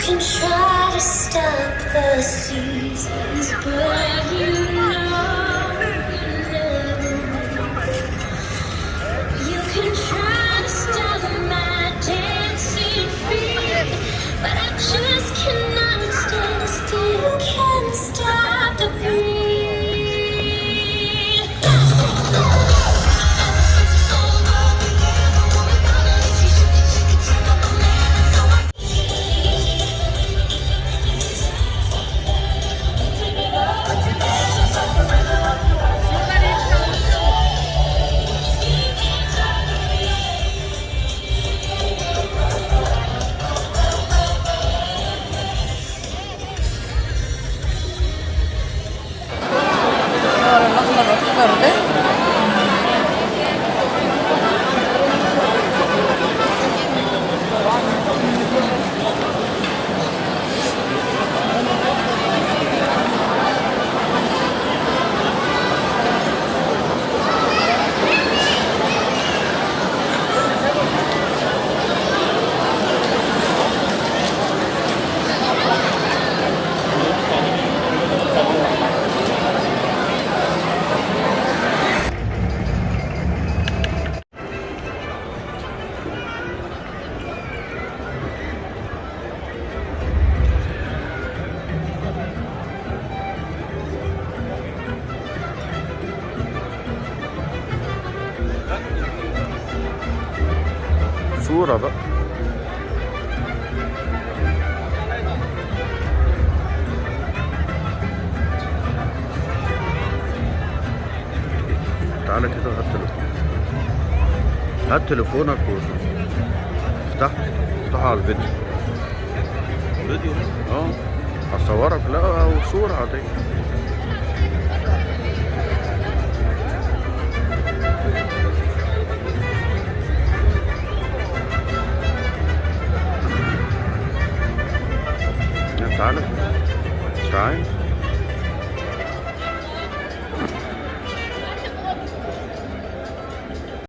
can try to stop the seasons, but you never will. You can try to stop my dancing feet, but I just cannot stand still. You can't stop the beat. صورة بقى. تعالى كده هات تليفون، هات تليفونك افتحه على الفيديو. فيديو؟ هصورك. لا، او صورة عادية. تعالى تعالى.